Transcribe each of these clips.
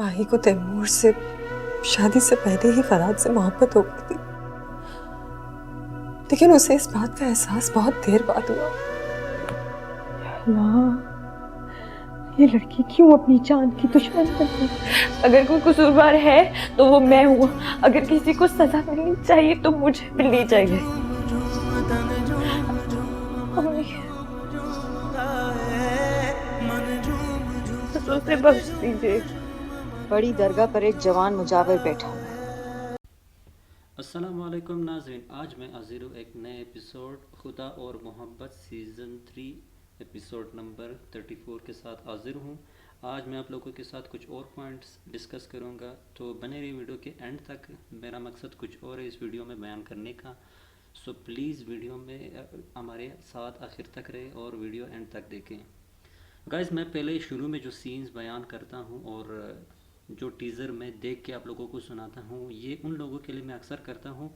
माही को तैमूर से शादी से पहले ही फराज से मोहब्बत हो गई थी, लेकिन उसे इस बात का एहसास बहुत देर बाद हुआ। अल्लाह, ये लड़की क्यों अपनी जान की दुश्मन बन गई? अगर कोई कसूरवार है तो वो मैं हूँ। अगर किसी को सजा मिलनी चाहिए तो मुझे मिलनी चाहिए। अम्मी, बस उसे बख्श दीजिए। बड़ी दरगाह पर एक जवान मुजावर बैठा हुआ है। अस्सलामुअलैकुम नाज़रीन, आज मैं हाजिर हूँ एक नए एपिसोड खुदा और मोहब्बत सीज़न 3 एपिसोड नंबर 34 के साथ हाजिर हूँ। आज मैं आप लोगों के साथ कुछ और पॉइंट्स डिस्कस करूँगा, तो बने रहिए वीडियो के एंड तक। मेरा मकसद कुछ और है इस वीडियो में बयान करने का, सो प्लीज़ वीडियो में हमारे साथ आखिर तक रहे और वीडियो एंड तक देखें। गाइस, मैं पहले शुरू में जो सीन्स बयान करता हूँ और जो टीज़र में देख के आप लोगों को सुनाता हूँ, ये उन लोगों के लिए मैं अक्सर करता हूँ।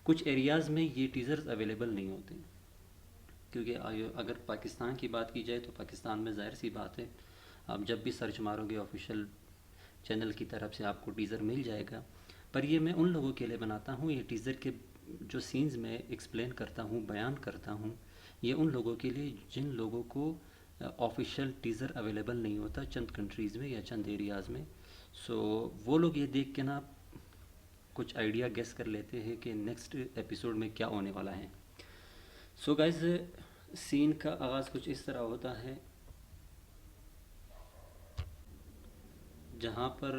कुछ एरियाज़ में ये टीज़र्स अवेलेबल नहीं होते, क्योंकि अगर पाकिस्तान की बात की जाए तो पाकिस्तान में ज़ाहिर सी बात है, आप जब भी सर्च मारोगे ऑफिशियल चैनल की तरफ से आपको टीज़र मिल जाएगा। पर ये मैं उन लोगों के लिए बनाता हूँ, ये टीज़र के जो सीन्स में एक्सप्लेन करता हूँ, बयान करता हूँ, ये उन लोगों के लिए जिन लोगों को ऑफिशियल टीज़र अवेलेबल नहीं होता चंद कंट्रीज़ में या चंद एरियाज़ में। सो वो लोग ये देख के ना कुछ आइडिया गेस कर लेते हैं कि नेक्स्ट एपिसोड में क्या होने वाला है। सो गाइस, सीन का आगाज़ कुछ इस तरह होता है, जहाँ पर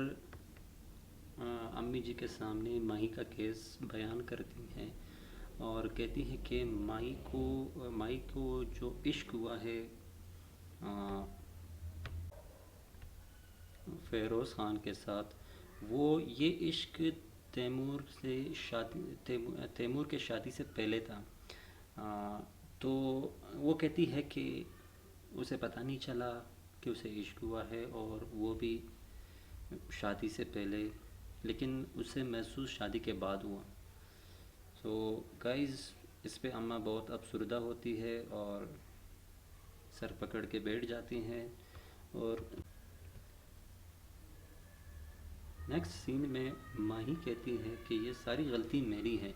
अम्मी जी के सामने माही का केस बयान करती हैं और कहती हैं कि माही को जो इश्क हुआ है फ़ेरोज़ ख़ान के साथ, वो ये इश्क तैमूर के शादी से पहले था। तो वो कहती है कि उसे पता नहीं चला कि उसे इश्क हुआ है, और वो भी शादी से पहले, लेकिन उसे महसूस शादी के बाद हुआ। तो गाइज़, इस पे अम्मा बहुत अफसरदा होती है और सर पकड़ के बैठ जाती हैं। और नेक्स्ट सीन में माही कहती है कि ये सारी गलती मेरी है,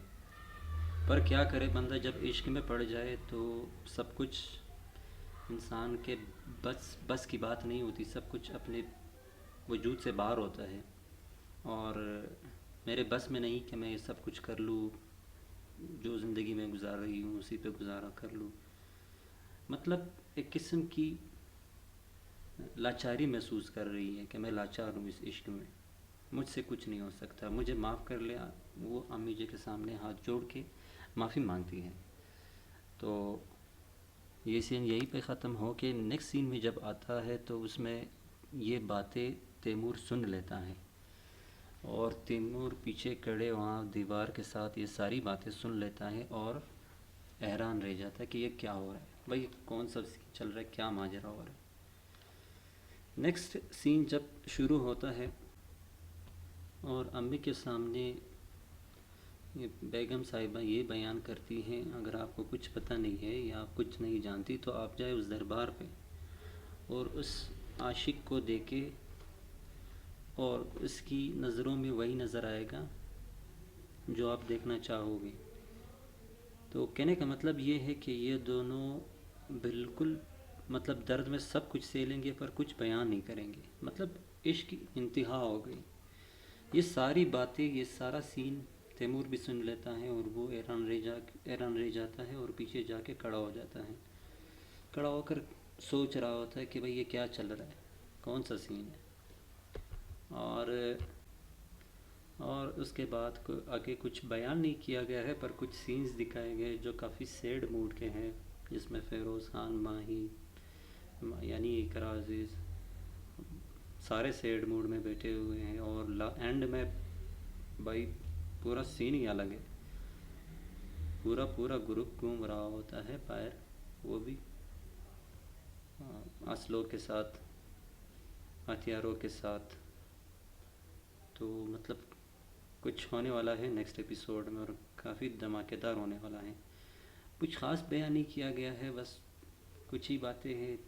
पर क्या करे बंदा, जब इश्क में पड़ जाए तो सब कुछ इंसान के बस की बात नहीं होती, सब कुछ अपने वजूद से बाहर होता है। और मेरे बस में नहीं कि मैं ये सब कुछ कर लूँ, जो ज़िंदगी में गुजार रही हूँ उसी पे गुजारा कर लूँ। मतलब एक किस्म की लाचारी महसूस कर रही है कि मैं लाचार हूँ इस इश्क में, मुझसे कुछ नहीं हो सकता, मुझे माफ़ कर ले। वो अम्मी जी के सामने हाथ जोड़ के माफ़ी मांगती है। तो ये सीन यहीं पे ख़त्म हो के नेक्स्ट सीन में जब आता है तो उसमें ये बातें तैमूर सुन लेता है, और तैमूर पीछे खड़े वहाँ दीवार के साथ ये सारी बातें सुन लेता है और हैरान रह जाता है कि ये क्या हो रहा है, भाई कौन सा सीन चल रहा है, क्या माजरा हो रहा है। नेक्स्ट सीन जब शुरू होता है और अम्मी के सामने ये बेगम साहिबा ये बयान करती हैं, अगर आपको कुछ पता नहीं है या आप कुछ नहीं जानती तो आप जाए उस दरबार पे और उस आशिक को देखे, और उसकी नज़रों में वही नज़र आएगा जो आप देखना चाहोगे। तो कहने का मतलब ये है कि ये दोनों बिल्कुल मतलब दर्द में सब कुछ सह पर कुछ बयान नहीं करेंगे, मतलब इश्क की इंतहा हो गई। ये सारी बातें, ये सारा सीन तैमूर भी सुन लेता है और वो हैरान रह जाता है और पीछे जाके खड़ा हो जाता है। खड़ा होकर सोच रहा होता है कि भाई ये क्या चल रहा है, कौन सा सीन है। और उसके बाद आगे कुछ बयान नहीं किया गया है, पर कुछ सीन्स दिखाए गए जो काफ़ी सैड मूड के हैं, जिसमें फ़ेरोज़ ख़ान, माही यानी इकरा अज़ीज़ सारे सैड मूड में बैठे हुए हैं। और एंड में भाई पूरा सीन ही अलग है, पूरा ग्रुप घूम रहा होता है बाहर, वो भी असलों के साथ, हथियारों के साथ। तो मतलब कुछ होने वाला है नेक्स्ट एपिसोड में और काफ़ी धमाकेदार होने वाला है। कुछ ख़ास बयान नहीं किया गया है, बस कुछ ही बातें हैं।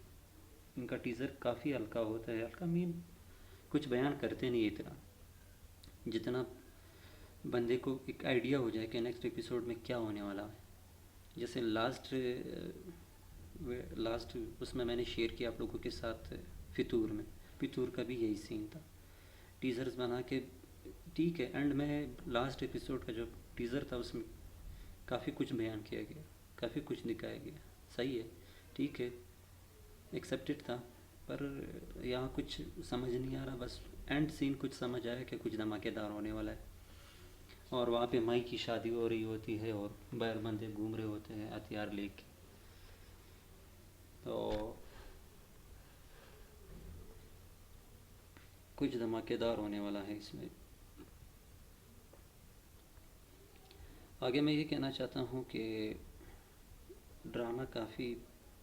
इनका टीज़र काफ़ी हल्का होता है, हल्का मीन कुछ बयान करते नहीं इतना, जितना बंदे को एक आइडिया हो जाए कि नेक्स्ट एपिसोड में क्या होने वाला है। जैसे लास्ट उसमें मैंने शेयर किया आप लोगों के साथ, फितूर का भी यही सीन था। टीज़र्स बना के ठीक है, एंड में लास्ट एपिसोड का जो टीज़र था उसमें काफ़ी कुछ बयान किया गया, काफ़ी कुछ दिखाया गया, सही है, ठीक है, एक्सेप्टेड था। पर यहाँ कुछ समझ नहीं आ रहा, बस एंड सीन कुछ समझ आया कि कुछ धमाकेदार होने वाला है। और वहाँ पे माई की शादी हो रही होती है और बाहर बंदे घूम रहे होते हैं हथियार लेके। तो कुछ धमाकेदार होने वाला है इसमें। आगे मैं ये कहना चाहता हूँ कि ड्रामा काफ़ी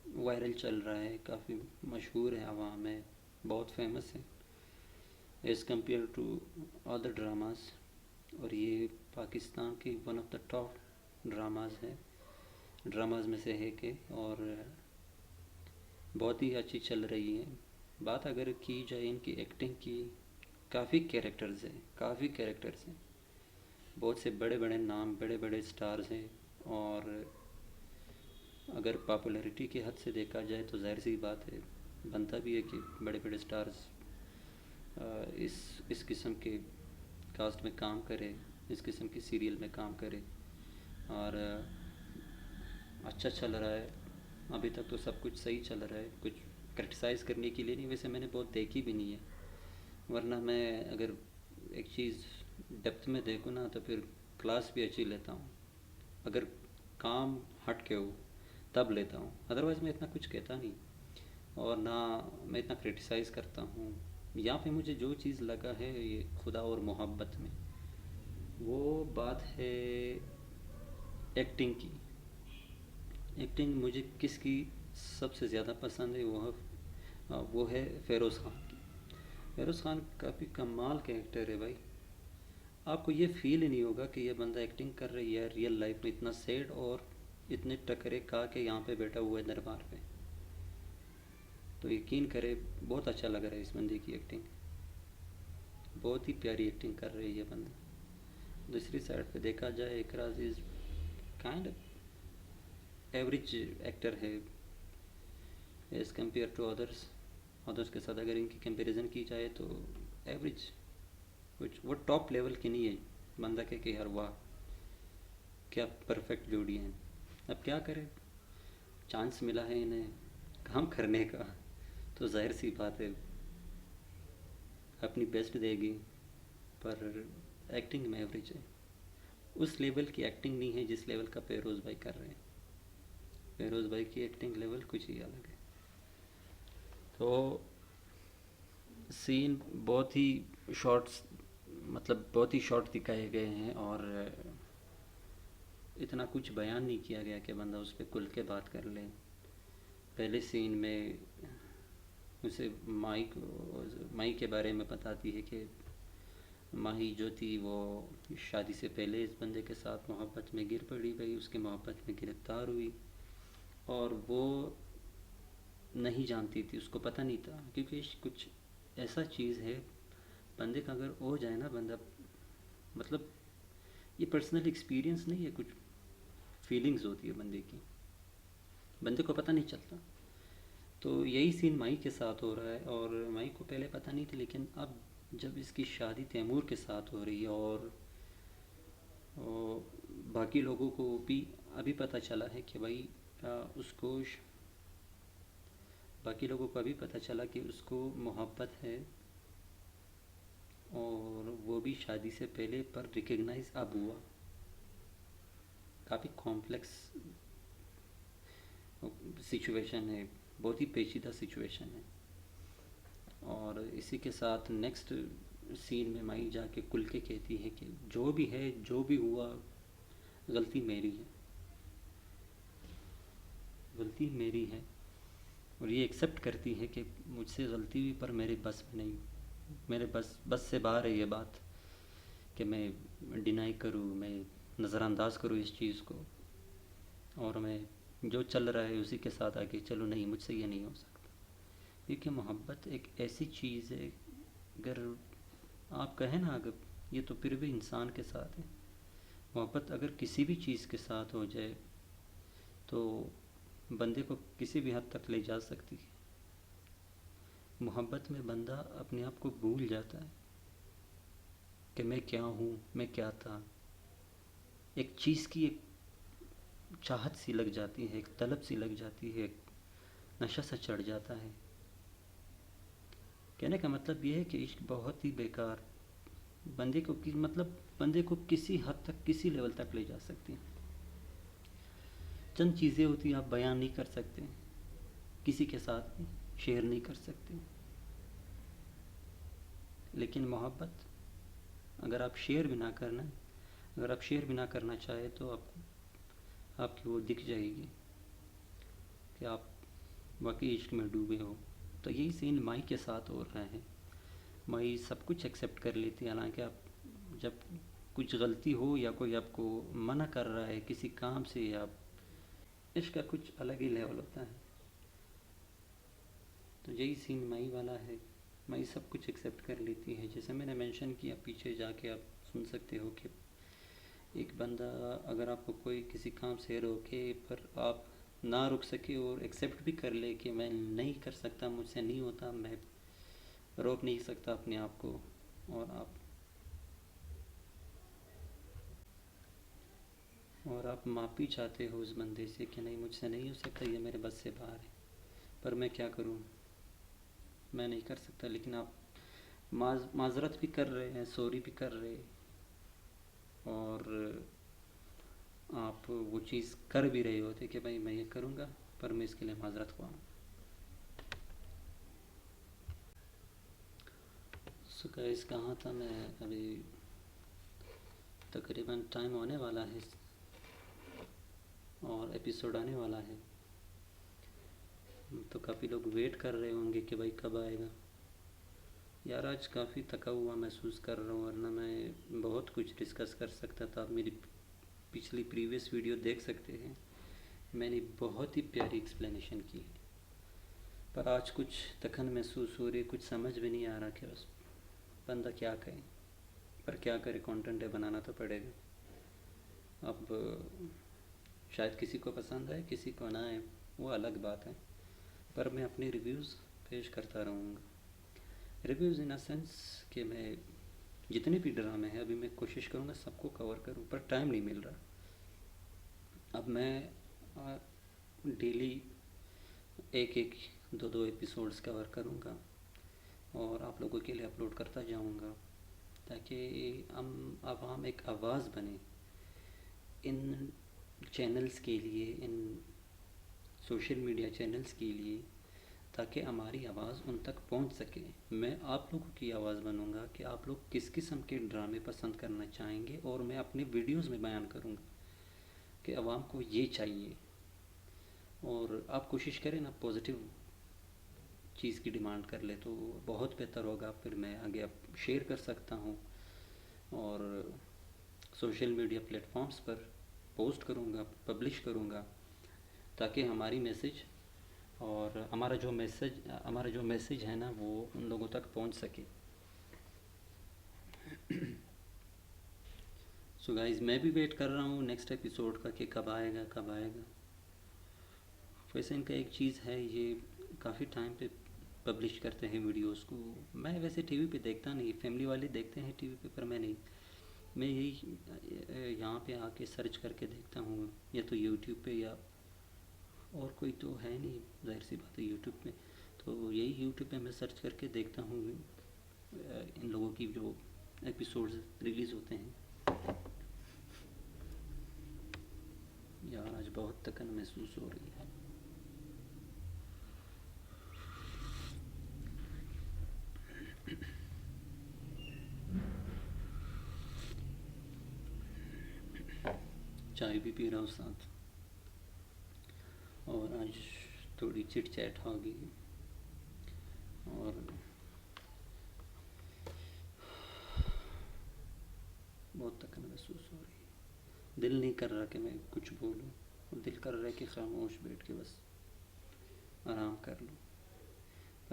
वायरल चल रहा है, काफ़ी मशहूर है आवाम में, बहुत फेमस है as compare to other dramas. और ये पाकिस्तान की one of the top dramas में से है कि, और बहुत ही अच्छी चल रही है। बात अगर की जाए इनकी एक्टिंग की, काफ़ी कैरेक्टर्स हैं, बहुत से बड़े बड़े नाम, बड़े बड़े स्टार्स हैं। और अगर पॉपुलैरिटी के हद से देखा जाए तो जाहिर सी बात है, बनता भी है कि बड़े बड़े स्टार्स इस किस्म के कास्ट में काम करे, इस किस्म की सीरियल में काम करे। और अच्छा चल रहा है, अभी तक तो सब कुछ सही चल रहा है, कुछ क्रिटिसाइज़ करने के लिए नहीं। वैसे मैंने बहुत देखी भी नहीं है, वरना मैं अगर एक चीज़ डेप्थ में देखूँ ना तो फिर क्लास भी अच्छी लेता हूँ, अगर काम हट के हो तब लेता हूँ, अदरवाइज़ मैं इतना कुछ कहता नहीं और ना मैं इतना क्रिटिसाइज़ करता हूँ। यहाँ पे मुझे जो चीज़ लगा है ये खुदा और मोहब्बत में, वो बात है एक्टिंग की। एक्टिंग मुझे किसकी सबसे ज़्यादा पसंद है, वो है फ़ेरोज़ ख़ान की। फ़ेरोज़ ख़ान काफ़ी कमाल के एक्टर है भाई। आपको ये फील ही नहीं होगा कि ये बंदा एक्टिंग कर रही है रियल लाइफ में, इतना सैड और इतने टकरे खा के यहाँ पे बैठा हुआ है दरबार पे। तो यकीन करे बहुत अच्छा लग रहा है इस बंदे की एक्टिंग, बहुत ही प्यारी एक्टिंग कर रही है बंदा। दूसरी साइड पे देखा जाए Ikraj is kind of average actor है एज़ कम्पेयर टू अदर्स के साथ अगर इनकी कंपैरिजन की जाए तो एवरेज, कुछ वो टॉप लेवल की नहीं है। बंदा के कि यार वाह क्या परफेक्ट जोड़ी हैं। अब क्या करें, चांस मिला है इन्हें काम करने का, तो जाहिर सी बात है अपनी बेस्ट देगी, पर एक्टिंग में एवरेज है। उस लेवल की एक्टिंग नहीं है जिस लेवल का फ़ेरोज़ भाई कर रहे हैं। फ़ेरोज़ भाई की एक्टिंग लेवल कुछ ही अलग है। तो सीन बहुत ही शॉर्ट दिखाए गए हैं और इतना कुछ बयान नहीं किया गया कि बंदा उस पर खुल के बात कर ले। पहले सीन में उसे माई के बारे में बताती है कि माही जो थी वो शादी से पहले इस बंदे के साथ मोहब्बत में गिर पड़ी भाई, उसकी मोहब्बत में गिरफ्तार हुई और वो नहीं जानती थी, उसको पता नहीं था। क्योंकि कुछ ऐसा चीज़ है बंदे का अगर हो जाए ना, बंदा मतलब ये पर्सनल एक्सपीरियंस नहीं है, कुछ फीलिंग्स होती है बंदे की, बंदे को पता नहीं चलता। तो यही सीन माई के साथ हो रहा है और माई को पहले पता नहीं था, लेकिन अब जब इसकी शादी तैमूर के साथ हो रही है और बाकी लोगों को भी अभी पता चला है कि भाई बाकी लोगों को अभी पता चला कि उसको मोहब्बत है और वो भी शादी से पहले, पर रिकग्नाइज अब हुआ। काफ़ी कॉम्प्लेक्स सिचुएशन है, बहुत ही पेचीदा सिचुएशन है। और इसी के साथ नेक्स्ट सीन में माई जाके खुल के कहती है कि जो भी है, जो भी हुआ, गलती मेरी है और ये एक्सेप्ट करती है कि मुझसे गलती हुई पर मेरे बस में नहीं, मेरे बस से बाहर है ये बात कि मैं डिनाई करूँ, मैं नज़रअंदाज करूँ इस चीज़ को और मैं जो चल रहा है उसी के साथ आगे चलो, नहीं मुझसे ये नहीं हो सकता। क्योंकि मोहब्बत एक ऐसी चीज़ है अगर आप कहें ना, अगर ये तो फिर भी इंसान के साथ है। मोहब्बत अगर किसी भी चीज़ के साथ हो जाए तो बंदे को किसी भी हद तक ले जा सकती है। मोहब्बत में बंदा अपने आप को भूल जाता है कि मैं क्या हूँ, मैं क्या था। एक चीज़ की एक चाहत सी लग जाती है, एक तलब सी लग जाती है, एक नशा सा चढ़ जाता है। कहने का मतलब ये है कि इश्क बहुत ही बेकार बंदे को मतलब बंदे को किसी हद तक, किसी लेवल तक ले जा सकती है। चंद चीज़ें होती हैं आप बयान नहीं कर सकते, किसी के साथ भी शेयर नहीं कर सकते, लेकिन मोहब्बत अगर आप शेयर भी ना करना, अगर आप शेयर भी ना करना चाहे तो आपकी वो दिख जाएगी कि आप वाकई इश्क में डूबे हो। तो यही सीन माई के साथ हो रहा है। माई सब कुछ एक्सेप्ट कर लेती है, हालांकि आप जब कुछ गलती हो या कोई आपको मना कर रहा है किसी काम से, या इश्क का कुछ अलग ही लेवल होता है। तो यही सीन माई वाला है। माई सब कुछ एक्सेप्ट कर लेती है। जैसे मैंने मेंशन किया, पीछे जाके आप सुन सकते हो कि एक बंदा अगर आपको कोई किसी काम से रोके पर आप ना रुक सके और एक्सेप्ट भी कर ले कि मैं नहीं कर सकता, मुझसे नहीं होता, मैं रोक नहीं सकता अपने आप को, और आप माफ़ी चाहते हो उस बंदे से कि नहीं मुझसे नहीं हो सकता, ये मेरे बस से बाहर है, पर मैं क्या करूं, मैं नहीं कर सकता। लेकिन आप माजरत भी कर रहे हैं, सॉरी भी कर रहे हैं, और आप वो चीज़ कर भी रहे होते कि भाई मैं ये करूँगा पर मैं इसके लिए माजरत ख्वाह हूँ। सो गाइस, कहाँ था मैं? अभी तकरीबन टाइम होने वाला है और एपिसोड आने वाला है, तो काफ़ी लोग वेट कर रहे होंगे कि भाई कब आएगा। यार आज काफ़ी थका हुआ महसूस कर रहा हूँ, वरना मैं बहुत कुछ डिस्कस कर सकता था। आप मेरी पिछली प्रीवियस वीडियो देख सकते हैं, मैंने बहुत ही प्यारी एक्सप्लेनेशन की है, पर आज कुछ थकन महसूस हो रही, कुछ समझ भी नहीं आ रहा कि बस बंदा क्या कहे, पर क्या करे, कंटेंट है, बनाना तो पड़ेगा। अब शायद किसी को पसंद आए, किसी को ना आए, वो अलग बात है, पर मैं अपने रिव्यूज़ पेश करता रहूँगा। रिव्यूज़ इन अ सेंस कि मैं जितने भी ड्रामे हैं अभी मैं कोशिश करूँगा सबको कवर करूँ, पर टाइम नहीं मिल रहा। अब मैं डेली एक दो एपिसोड्स कवर करूँगा और आप लोगों के लिए अपलोड करता जाऊँगा, ताकि हम एक आवाज़ बने इन चैनल्स के लिए, इन सोशल मीडिया चैनल्स के लिए, ताकि हमारी आवाज़ उन तक पहुंच सके। मैं आप लोगों की आवाज़ बनूंगा कि आप लोग किस किस्म के ड्रामे पसंद करना चाहेंगे, और मैं अपने वीडियोस में बयान करूंगा कि आवाम को ये चाहिए। और आप कोशिश करें ना पॉजिटिव चीज़ की डिमांड कर ले तो बहुत बेहतर होगा, फिर मैं आगे आप शेयर कर सकता हूँ और सोशल मीडिया प्लेटफॉर्म्स पर पोस्ट करूँगा, पब्लिश करूँगा, ताकि हमारी मैसेज और हमारा जो मैसेज है ना वो उन लोगों तक पहुंच सके। सो गाइस, मैं भी वेट कर रहा हूँ नेक्स्ट एपिसोड का कि कब आएगा। वैसे इनका एक चीज़ है, ये काफ़ी टाइम पे पब्लिश करते हैं वीडियोस को। मैं वैसे टीवी पे देखता नहीं, फैमिली वाले देखते हैं टीवी पे, पर मैं नहीं। मैं यही यहाँ पे आके सर्च करके देखता हूँ, या तो यूट्यूब पे, या और कोई तो है नहीं, जाहिर सी बात है यूट्यूब पे, तो यही यूट्यूब पे मैं सर्च करके देखता हूँ इन लोगों की जो एपिसोड्स रिलीज़ होते हैं। यार आज बहुत थकन महसूस हो रही है। चाय भी पी रहा हूँ साथ, और आज थोड़ी चिट चैट होगी, और बहुत थकान महसूस हो रही है। दिल नहीं कर रहा कि मैं कुछ बोलूँ, दिल कर रहा है कि खामोश बैठ के बस आराम कर लूँ,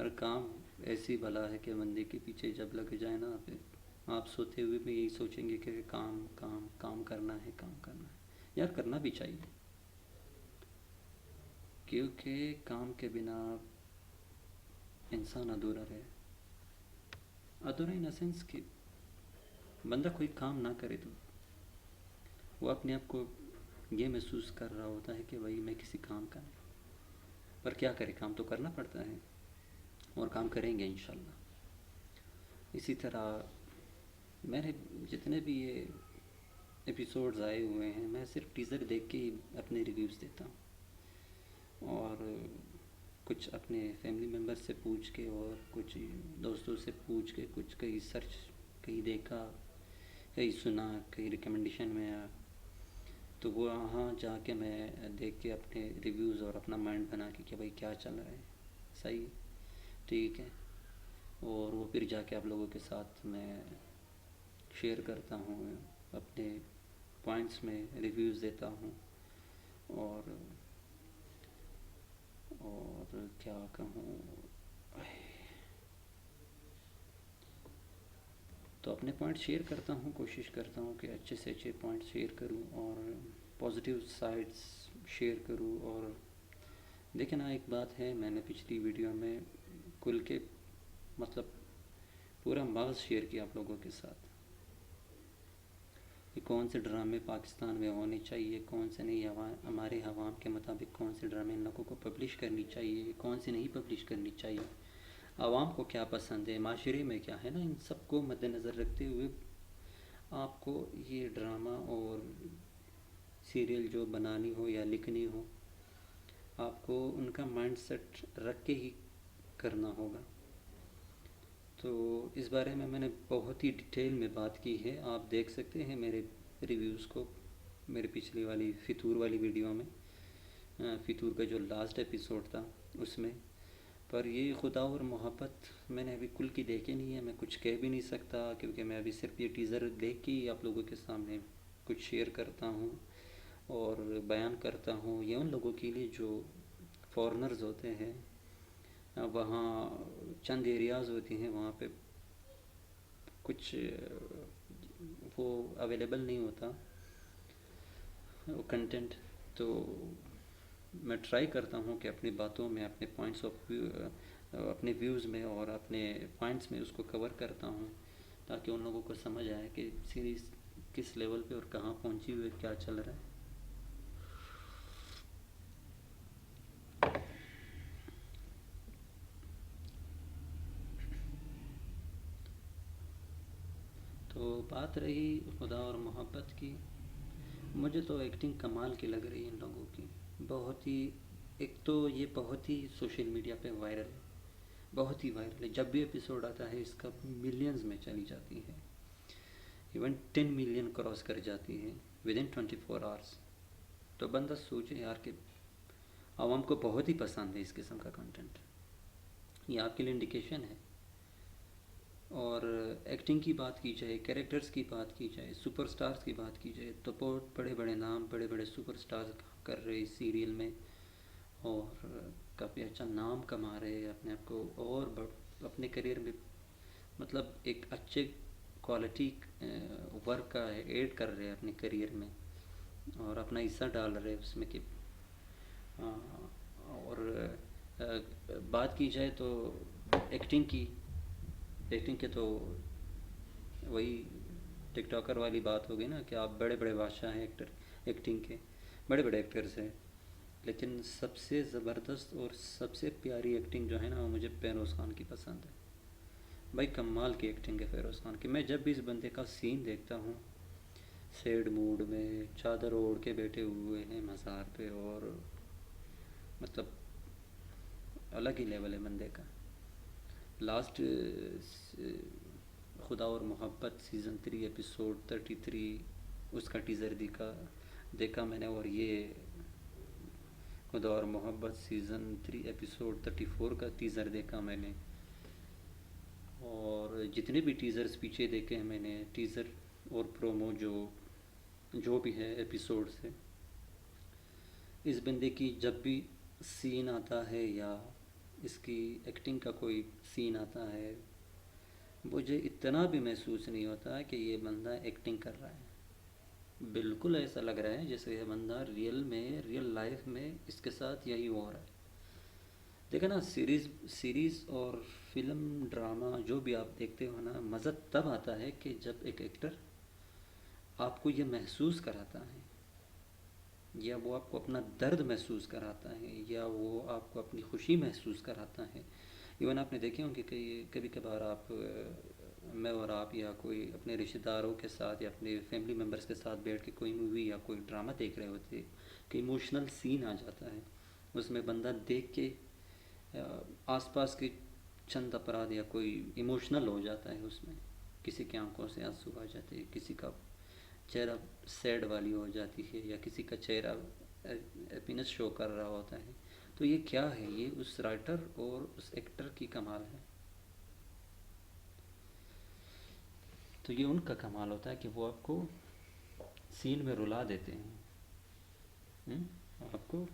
पर काम ऐसी भला है कि बंदे के पीछे जब लग जाए ना, फिर आप सोते हुए भी यही सोचेंगे कि काम काम काम करना है, काम करना है। यार करना भी चाहिए, क्योंकि काम के बिना इंसान अधूरा रहे। अधूरा इन सेंस कि बंदा कोई काम ना करे तो वो अपने आप को ये महसूस कर रहा होता है कि भाई मैं किसी काम का नहीं। पर क्या करे, काम तो करना पड़ता है और काम करेंगे इंशाल्लाह। इसी तरह मैंने जितने भी ये एपिसोड्स आए हुए हैं, मैं सिर्फ टीज़र देख के ही अपने रिव्यूज़ देता हूँ, और कुछ अपने फैमिली मेम्बर से पूछ के और कुछ दोस्तों से पूछ के, कुछ कहीं सर्च, कहीं देखा, कहीं सुना, कहीं रिकमेंडेशन में आया, तो वो वहाँ जाके मैं देख के अपने रिव्यूज़ और अपना माइंड बना के कि भाई क्या चल रहा है, सही, ठीक है, और वो फिर जाके आप लोगों के साथ मैं शेयर करता हूँ, अपने पॉइंट्स में रिव्यूज़ देता हूँ, और क्या कहूँ, तो अपने पॉइंट शेयर करता हूँ, कोशिश करता हूँ कि अच्छे से अच्छे पॉइंट शेयर करूँ और पॉजिटिव साइड्स शेयर करूँ। और देखें ना, एक बात है, मैंने पिछली वीडियो में कुल के मतलब पूरा मगज़ शेयर किया आप लोगों के साथ कि कौन से ड्रामे पाकिस्तान में होने चाहिए, कौन से नहीं, हमारे अवाम के मुताबिक कौन से ड्रामे इन लोगों को पब्लिश करनी चाहिए, कौन से नहीं पब्लिश करनी चाहिए, आवाम को क्या पसंद है, माशरे में क्या है ना, इन सब को मद्देनज़र रखते हुए आपको ये ड्रामा और सीरियल जो बनानी हो या लिखनी हो, आपको उनका माइंडसेट रख के ही करना होगा। तो इस बारे में मैंने बहुत ही डिटेल में बात की है, आप देख सकते हैं मेरे रिव्यूज़ को, मेरे पिछली वाली फितूर वाली वीडियो में, फितूर का जो लास्ट एपिसोड था उसमें। पर ये खुदा और मोहब्बत मैंने अभी कुल की देखे नहीं है, मैं कुछ कह भी नहीं सकता, क्योंकि मैं अभी सिर्फ ये टीज़र देख के ही आप लोगों के सामने कुछ शेयर करता हूँ और बयान करता हूँ। ये उन लोगों के लिए जो फॉरेनर्स होते हैं, वहाँ चंद एरियाज़ होती हैं वहाँ पे कुछ वो अवेलेबल नहीं होता वो कंटेंट, तो मैं ट्राई करता हूँ कि अपनी बातों में, अपने पॉइंट्स ऑफ व्यू, अपने व्यूज़ में और अपने पॉइंट्स में उसको कवर करता हूँ, ताकि उन लोगों को समझ आए कि सीरीज़ किस लेवल पे और कहाँ पहुँची हुई है, क्या चल रहा है। तो बात रही खुदा और मोहब्बत की, मुझे तो एक्टिंग कमाल की लग रही है इन लोगों की, बहुत ही। एक तो ये बहुत ही सोशल मीडिया पे वायरल है, बहुत ही वायरल है, जब भी एपिसोड आता है इसका मिलियंस में चली जाती है, इवन 10 मिलियन क्रॉस कर जाती है विद इन 24 आवर्स। तो बंदा सोचे यार कि आवाम को बहुत ही पसंद है इस किस्म का कंटेंट, ये आपके लिए इंडिकेशन है। और एक्टिंग की बात की जाए, कैरेक्टर्स की बात की जाए, सुपरस्टार्स की बात की जाए, तो बहुत बड़े बड़े नाम, बड़े बड़े सुपरस्टार्स कर रहे इस सीरियल में और काफ़ी अच्छा नाम कमा रहे हैं अपने आप को, और अपने करियर में मतलब एक अच्छे क्वालिटी वर्क का ऐड कर रहे हैं अपने करियर में और अपना हिस्सा डाल रहे हैं उसमें कि और बात की जाए तो एक्टिंग के तो वही टिकटॉकर वाली बात हो गई ना कि आप बड़े बड़े बादशाह हैं एक्टिंग के, बड़े बड़े एक्टर्स हैं, लेकिन सबसे ज़बरदस्त और सबसे प्यारी एक्टिंग जो है ना, वो मुझे फेरोज़ खान की पसंद है। भाई कमाल की एक्टिंग है फेरोज़ खान की। मैं जब भी इस बंदे का सीन देखता हूँ, सैड मूड में चादर ओढ़ के बैठे हुए हैं मज़ार पे, और मतलब अलग ही लेवल है बंदे का। लास्ट खुदा और मोहब्बत सीज़न 3 एपिसोड 33 उसका टीज़र देखा मैंने, और ये खुदा और मोहब्बत सीज़न 3 एपिसोड 34 का टीज़र देखा मैंने, और जितने भी टीज़र्स पीछे देखे हैं मैंने, टीज़र और प्रोमो जो भी है एपिसोड से, इस बंदे की जब भी सीन आता है या इसकी एक्टिंग का कोई सीन आता है, मुझे इतना भी महसूस नहीं होता कि ये बंदा एक्टिंग कर रहा है। बिल्कुल ऐसा लग रहा है जैसे ये बंदा रियल लाइफ में इसके साथ यही हो रहा है। देखा ना, सीरीज़ और फिल्म ड्रामा जो भी आप देखते हो ना, मज़ा तब आता है कि जब एक एक्टर आपको ये महसूस कराता है, या वो आपको अपना दर्द महसूस कराता है, या वो आपको अपनी खुशी महसूस कराता है। इवन आपने देखे होंगे कि कभी कभार आप मैं और आप या कोई अपने रिश्तेदारों के साथ या अपने फैमिली मेम्बर्स के साथ बैठ के कोई मूवी या कोई ड्रामा देख रहे होते, कि इमोशनल सीन आ जाता है, उसमें बंदा देख के आसपास के चंद अपराध या कोई इमोशनल हो जाता है, उसमें किसी की आंखों से आंसू आ जाते हैं, किसी का चेहरा सैड वाली हो जाती है, या किसी का चेहरा हैप्पीनेस शो कर रहा होता है। तो ये क्या है, ये उस राइटर और उस एक्टर की कमाल है। तो ये उनका कमाल होता है कि वो आपको सीन में रुला देते हैं। आपको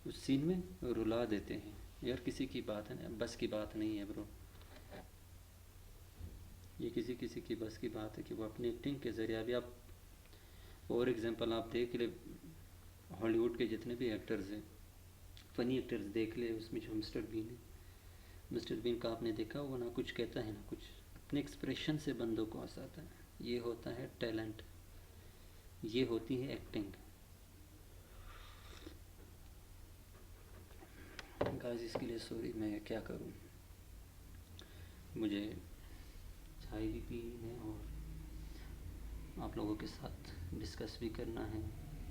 उस सीन में रुला देते हैं। यार किसी की बात है ना, बस की बात नहीं है ब्रो। ये किसी की बस की बात है कि वो अपनी एक्टिंग के ज़रिए, अभी आप फॉर एग्जांपल आप देख ले, हॉलीवुड के जितने भी एक्टर्स हैं, फ़नी एक्टर्स देख ले, उसमें जो मिस्टर बीन है, मिस्टर बीन का आपने देखा वो ना कुछ कहता है ना कुछ, अपने एक्सप्रेशन से बंदों को हंसाता है। ये होता है टैलेंट, ये होती है एक्टिंग। गाइस इसके लिए सॉरी, मैं क्या करूं, मुझे चाय भी पीनी है और आप लोगों के साथ डिस्कस भी करना है,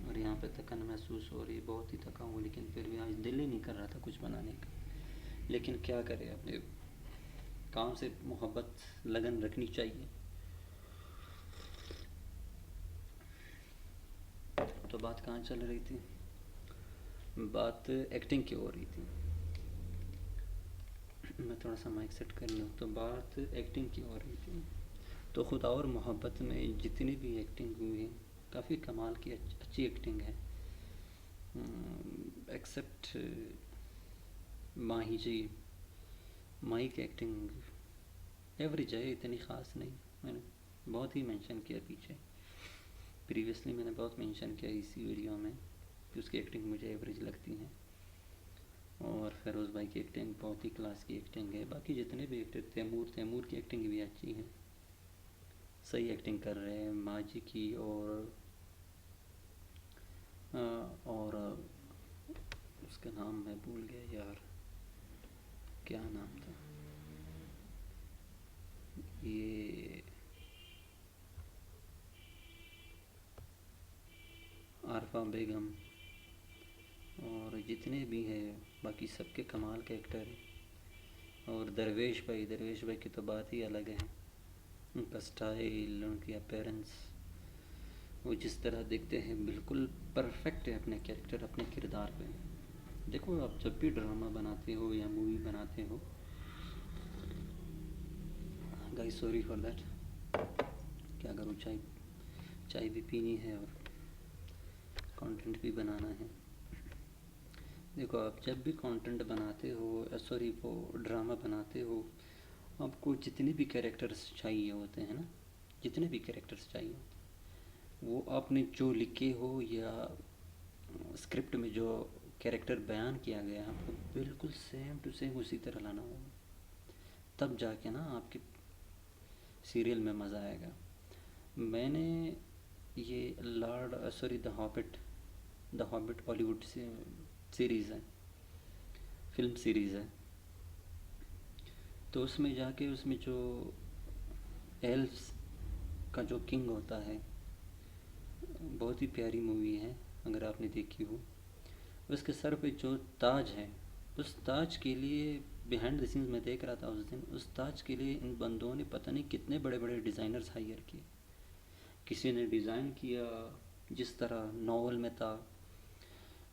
और यहाँ पे थकन महसूस हो रही है, बहुत ही थका हूँ, लेकिन फिर भी आज दिल ही नहीं कर रहा था कुछ बनाने का। लेकिन क्या करें, अपने काम से मोहब्बत लगन रखनी चाहिए। तो बात कहाँ चल रही थी, बात एक्टिंग की हो रही थी। मैं थोड़ा सा माइक सेट कर लूँ। तो बात एक्टिंग की हो रही थी। तो खुदा और मोहब्बत में जितनी भी एक्टिंग हुई है, काफ़ी कमाल की अच्छी एक्टिंग है, एक्सेप्ट माही जी। माही की एक्टिंग एवरेज है, इतनी ख़ास नहीं। मैंने बहुत ही मेंशन किया पीछे, प्रीवियसली मैंने बहुत मेंशन किया इसी वीडियो में कि उसकी एक्टिंग मुझे एवरेज लगती है। और फिरोज़ भाई की एक्टिंग बहुत ही क्लास की एक्टिंग है। बाकी जितने भी एक्टर, तैमूर की एक्टिंग भी अच्छी है, सही एक्टिंग कर रहे हैं। माजी की और उसका नाम मैं भूल गया यार, क्या नाम था ये, आरफा बेगम, और जितने भी हैं बाकी सबके कमाल के एक्टर हैं। और दरवेश भाई की तो बात ही अलग है। उनका स्टाइल, उनकी अपीयरेंस, वो जिस तरह दिखते हैं बिल्कुल परफेक्ट है अपने कैरेक्टर, अपने किरदार पे। देखो आप जब भी ड्रामा बनाते हो या मूवी बनाते हो, गाइस सॉरी फॉर दैट, क्या करूँ, चाय भी पीनी है और कंटेंट भी बनाना है। देखो आप जब भी कंटेंट बनाते हो, सॉरी वो ड्रामा बनाते हो, आपको जितने भी कैरेक्टर्स चाहिए होते हैं ना, जितने भी कैरेक्टर्स चाहिए होते हैं, वो आपने जो लिखे हो या स्क्रिप्ट में जो कैरेक्टर बयान किया गया है, आपको बिल्कुल सेम टू सेम उसी तरह लाना होगा, तब जाके ना आपके सीरियल में मज़ा आएगा। मैंने ये द हॉबिट हॉलीवुड से सीरीज़ है, फिल्म सीरीज़ है। तो उसमें जाके उसमें जो एल्फ्स का जो किंग होता है, बहुत ही प्यारी मूवी है अगर आपने देखी हो। उसके सर पे जो ताज है, उस ताज के लिए बिहाइंड द सीन्स में देख रहा था उस दिन, उस ताज के लिए इन बंदों ने पता नहीं कितने बड़े बड़े डिज़ाइनर्स हायर किए। किसी ने डिज़ाइन किया जिस तरह नॉवल में था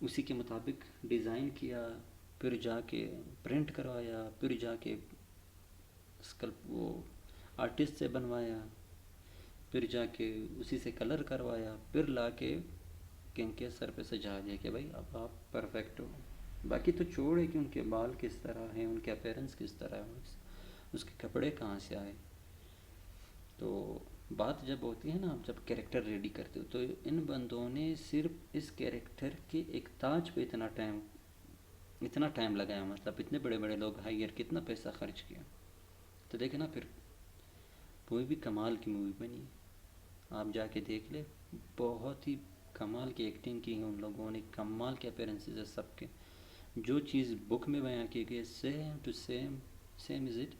उसी के मुताबिक डिज़ाइन किया, फिर जाके प्रिंट करवाया, फिर जाके स्कल्प वो आर्टिस्ट से बनवाया, फिर जाके उसी से कलर करवाया, फिर लाके किंग के सर पे सजा दिया कि भाई अब आप परफेक्ट हो। बाकी तो छोड़ है कि उनके बाल किस तरह हैं, उनके अपीयरेंस किस तरह है, उसके कपड़े कहाँ से आए। तो बात जब होती है ना, आप जब कैरेक्टर रेडी करते हो, तो इन बंदों ने सिर्फ इस कैरेक्टर के एक ताज पे इतना टाइम लगाया, मतलब इतने बड़े बड़े लोग हायर कितना पैसा खर्च किया। तो देखे ना, फिर मूवी भी कमाल की मूवी बनी है, आप जाके देख ले। बहुत ही कमाल की एक्टिंग की है उन लोगों ने, कमाल के अपीयरेंसेस है सबके। जो चीज़ बुक में बयां की गई same to same is it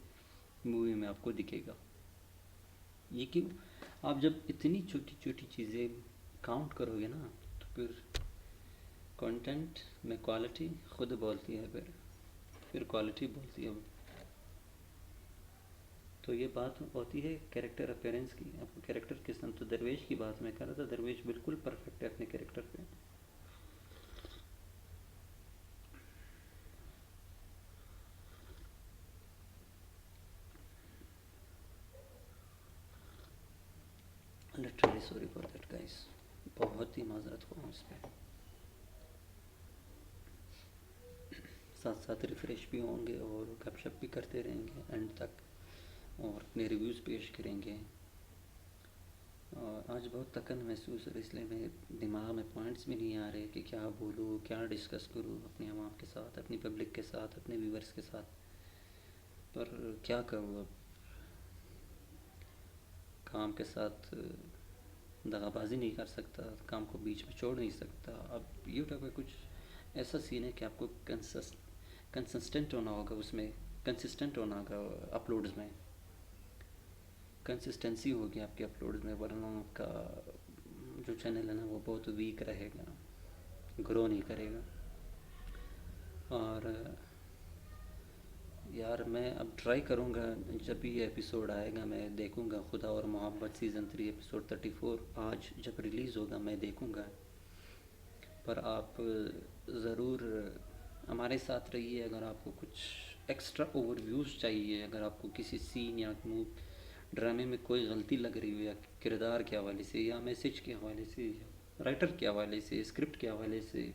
movie में आपको दिखेगा। ये क्यों, आप जब इतनी छोटी छोटी चीज़ें काउंट करोगे ना, तो फिर कंटेंट में क्वालिटी खुद बोलती है, फिर क्वालिटी बोलती है। तो ये बात होती है कैरेक्टर अपीयरेंस की। आपको कैरेक्टर किस तरह, तो दरवेश की बात मैं कर रहा था, दरवेश बिल्कुल परफेक्ट है अपने कैरेक्टर पे। Literally sorry for that guys, बहुत ही माजरत हुआ उस पर। साथ साथ रिफ्रेश भी होंगे और गपशप भी करते रहेंगे एंड तक, और अपने रिव्यूज़ पेश करेंगे। और आज बहुत थकन महसूस हो रही, इसलिए मेरे दिमाग में पॉइंट्स भी नहीं आ रहे कि क्या बोलूँ, क्या डिस्कस करूँ अपने अवाम के साथ, अपनी पब्लिक के साथ, अपने व्यूवर्स के साथ। पर क्या करूँ, अब काम के साथ दगाबाजी नहीं कर सकता, काम को बीच में छोड़ नहीं सकता। अब यूट्यूब पे कुछ ऐसा सीन है कि आपको कंसिस्टेंट होना होगा, उसमें कंसिस्टेंट होना होगा अपलोड्स में, कंसिस्टेंसी होगी आपके अपलोड्स में, वरना आपका जो चैनल है ना वो बहुत वीक रहेगा, ग्रो नहीं करेगा। और यार मैं अब ट्राई करूँगा, जब भी ये एपिसोड आएगा मैं देखूँगा। खुदा और मोहब्बत सीज़न 3 एपिसोड 34 आज जब रिलीज़ होगा मैं देखूँगा। पर आप ज़रूर हमारे साथ रहिए। अगर आपको कुछ एक्स्ट्रा ओवरव्यूज़ चाहिए, अगर आपको किसी सीन या ड्रामे में कोई गलती लग रही हो, या किरदार के हवाले से, या मैसेज के हवाले से, या राइटर के हवाले से, स्क्रिप्ट के हवाले से,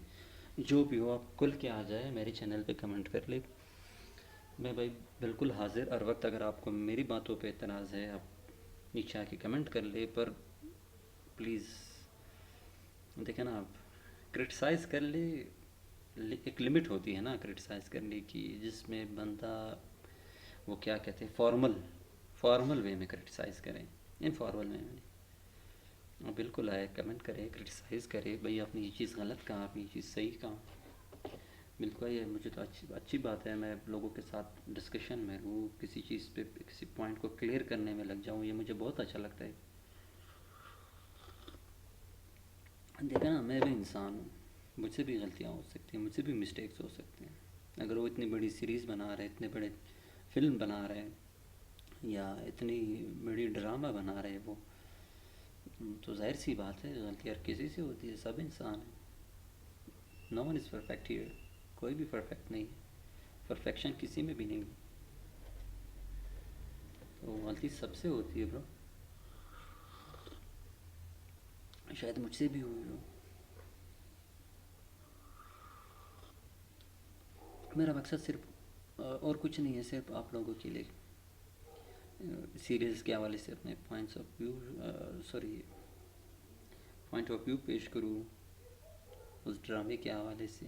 जो भी हो, आप खुल के आ जाए मेरे चैनल पे कमेंट कर ले। मैं भाई बिल्कुल हाजिर हर वक्त। अगर आपको मेरी बातों पे एतराज़ है, आप नीचे आके कमेंट कर ले, पर प्लीज़ देखें ना, आप क्रिटिसाइज़ कर ले, एक लिमिट होती है ना क्रिटिसाइज़ करने की, जिसमें बंदा वो क्या कहते हैं, फॉर्मल वे में क्रिटिसाइज़ करें, इनफॉर्मल वे में नहीं। बिल्कुल आए, कमेंट करें, क्रिटिसाइज़ करें, भाई आपने ये चीज़ गलत कहा, आपने ये चीज़ सही कहा। बिल्कुल, ये मुझे तो अच्छी बात है, मैं लोगों के साथ डिस्कशन में हूँ, किसी चीज़ पे किसी पॉइंट को क्लियर करने में लग जाऊँ, ये मुझे बहुत अच्छा लगता है। देखा ना, मैं भी इंसान हूँ, मुझसे भी गलतियाँ हो सकती हैं, मुझसे भी मिस्टेक्स हो सकते हैं। अगर वो इतनी बड़ी सीरीज़ बना रहे, इतने बड़े फिल्म बना रहे, या इतनी बड़ी ड्रामा बना रहे वो, तो जाहिर सी बात है गलती हर किसी से होती है, सब इंसान है। No one is perfect here, कोई भी परफेक्ट नहीं है, परफेक्शन किसी में भी नहीं है। तो गलती सबसे होती है ब्रो, शायद मुझसे भी हुई हो। मेरा मकसद सिर्फ और कुछ नहीं है, सिर्फ आप लोगों के लिए सीरीज़ के हवाले से अपने पॉइंट ऑफ व्यू पेश करूँ, उस ड्रामे के हवाले से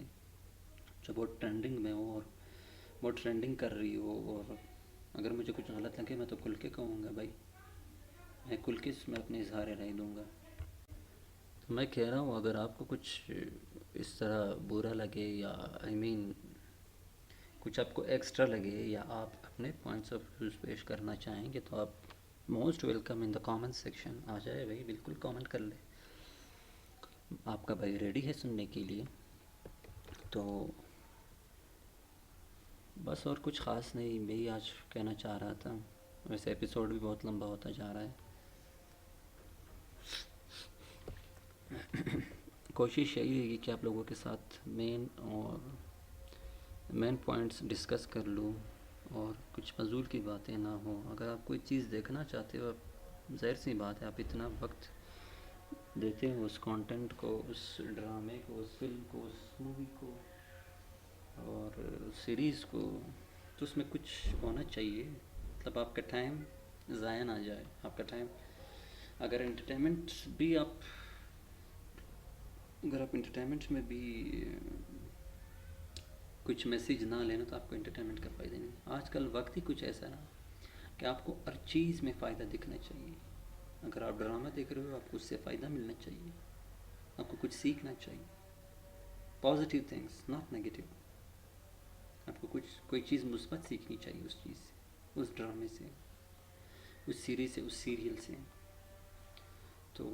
जो बहुत ट्रेंडिंग में हो और बहुत ट्रेंडिंग कर रही हो। और अगर मुझे कुछ गलत लगे मैं तो खुल के कहूँगा भाई, मैं खुल के इसमें अपने इजहार राय दूँगा। तो मैं कह रहा हूँ, अगर आपको कुछ इस तरह बुरा लगे, या कुछ आपको एक्स्ट्रा लगे, या आप अपने पॉइंट्स ऑफ व्यूज़ पेश करना चाहेंगे, तो आप most welcome in the comment section. आ जाए भाई, बिल्कुल कमेंट कर ले, आपका भाई रेडी है सुनने के लिए। तो बस और कुछ ख़ास नहीं, मैं ही आज कहना चाह रहा था। वैसे एपिसोड भी बहुत लंबा होता जा रहा है। कोशिश यही रहेगी कि आप लोगों के साथ मेन पॉइंट्स डिस्कस कर लूँ, और कुछ फजूल की बातें ना हो। अगर आप कोई चीज़ देखना चाहते हो, आप ज़ाहिर सी बात है, आप इतना वक्त देते हो उस कंटेंट को, उस ड्रामे को, उस फिल्म को, उस मूवी को, सीरीज़ को, तो उसमें कुछ होना चाहिए, मतलब आपका टाइम ज़ाया ना जाए। आपका टाइम अगर एंटरटेनमेंट भी आप अगर आप एंटरटेनमेंट में भी कुछ मैसेज ना लेना तो आपको एंटरटेनमेंट का फ़ायदा नहीं। आजकल वक्त ही कुछ ऐसा ना कि आपको हर चीज़ में फ़ायदा दिखना चाहिए। अगर आप ड्रामा देख रहे हो आपको उससे फ़ायदा मिलना चाहिए, आपको कुछ सीखना चाहिए, पॉजिटिव थिंग्स नॉट नेगेटिव। आपको कोई चीज़ मुस्बत सीखनी चाहिए उस चीज़ से, उस ड्रामे से, उस सीरीज़ से, उस सीरियल से। तो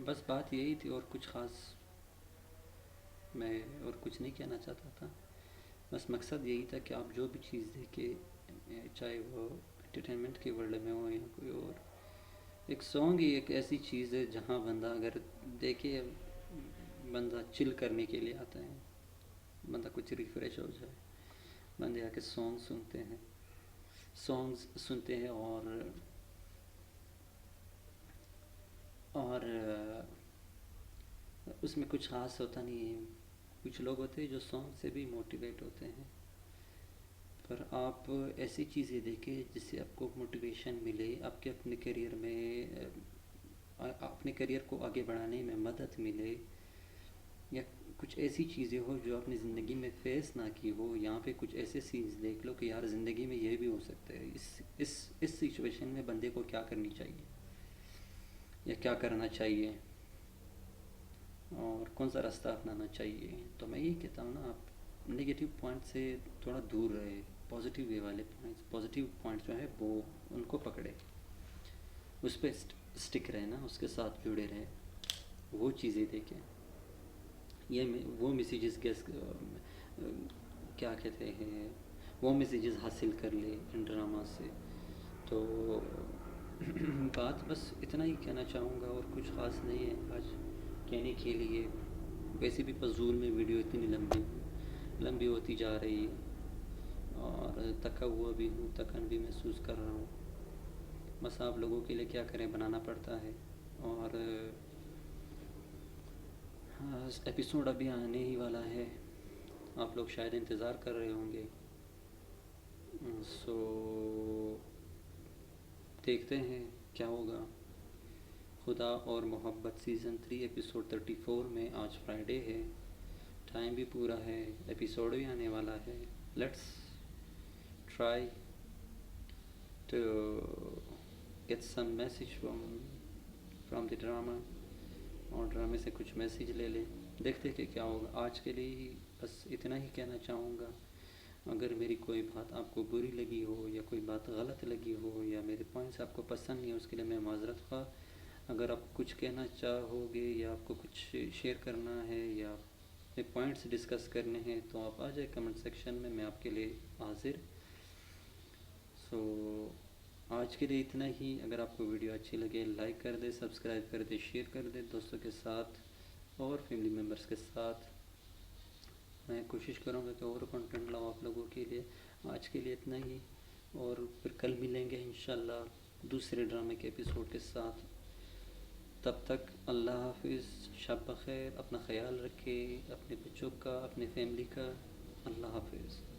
बस बात यही थी, और कुछ ख़ास मैं और कुछ नहीं कहना चाहता था। बस मकसद यही था कि आप जो भी चीज़ देखें, चाहे वो एंटरटेनमेंट के वर्ल्ड में हो या कोई और, एक सॉन्ग ही एक ऐसी चीज़ है जहाँ बंदा अगर देखे, बंदा चिल करने के लिए आता है, बंदा कुछ रिफ़्रेश हो जाए, बंदे आके सॉन्ग्स सुनते हैं और उसमें कुछ ख़ास होता नहीं है। कुछ लोग होते हैं जो सॉन्ग से भी मोटिवेट होते हैं, पर आप ऐसी चीज़ें देखें जिससे आपको मोटिवेशन मिले, आपके अपने करियर में अपने करियर को आगे बढ़ाने में मदद मिले, या कुछ ऐसी चीज़ें हो जो आपने ज़िंदगी में फेस ना की हो। यहाँ पे कुछ ऐसे सीन्स देख लो कि यार ज़िंदगी में ये भी हो सकता है, इस सिचुएशन में बंदे को क्या करनी चाहिए या क्या करना चाहिए और कौन सा रास्ता अपनाना चाहिए। तो मैं ये कहता हूँ ना, आप नेगेटिव पॉइंट से थोड़ा दूर रहे, पॉजिटिव वे वाले पॉजिटिव पॉइंट्स जो है वो उनको पकड़े, उस पर स्टिक रहे ना, उसके साथ जुड़े रहे, वो चीज़ें देखें। ये वो मैसेजेस क्या कहते हैं, वो मैसेजेस हासिल कर ले इन ड्रामा से। तो बात बस इतना ही कहना चाहूँगा, और कुछ ख़ास नहीं है आज कहने के लिए। वैसे भी फजूल में वीडियो इतनी लंबी होती जा रही है, और थका हुआ भी हूँ, थकन भी महसूस कर रहा हूँ। बस आप लोगों के लिए क्या करें, बनाना पड़ता है। और एपिसोड अभी आने ही वाला है, आप लोग शायद इंतज़ार कर रहे होंगे। सो देखते हैं क्या होगा। खुदा और मोहब्बत सीज़न 3 एपिसोड 34 में आज फ्राइडे है, टाइम भी पूरा है, एपिसोड भी आने वाला है। Let's try to get some message from the drama, और ड्रामे से कुछ मैसेज ले ले, देखते कि क्या होगा। आज के लिए ही बस इतना ही कहना चाहूँगा। अगर मेरी कोई बात आपको बुरी लगी हो या कोई बात गलत लगी हो या मेरे पॉइंट्स आपको पसंद नहीं हो, उसके लिए मैं माज़रत ख़्वाह। अगर आप कुछ कहना चाहोगे या आपको कुछ शेयर करना है या अपने पॉइंट्स डिस्कस करने हैं तो आप आ जाए कमेंट सेक्शन में, मैं आपके लिए हाजिर। सो आज के लिए इतना ही। अगर आपको वीडियो अच्छी लगे लाइक कर दे, सब्सक्राइब कर दे, शेयर कर दे दोस्तों के साथ और फैमिली मेम्बर्स के साथ। मैं कोशिश करूँगा कि और कंटेंट लाऊँ आप लोगों के लिए। आज के लिए इतना ही, और फिर कल मिलेंगे इंशाल्लाह दूसरे ड्रामे के एपिसोड के साथ। तब तक अल्लाह हाफिज़, शब बख़ैर, अपना ख्याल रखें, अपने बच्चों का, अपने फैमिली का। अल्लाह हाफिज़।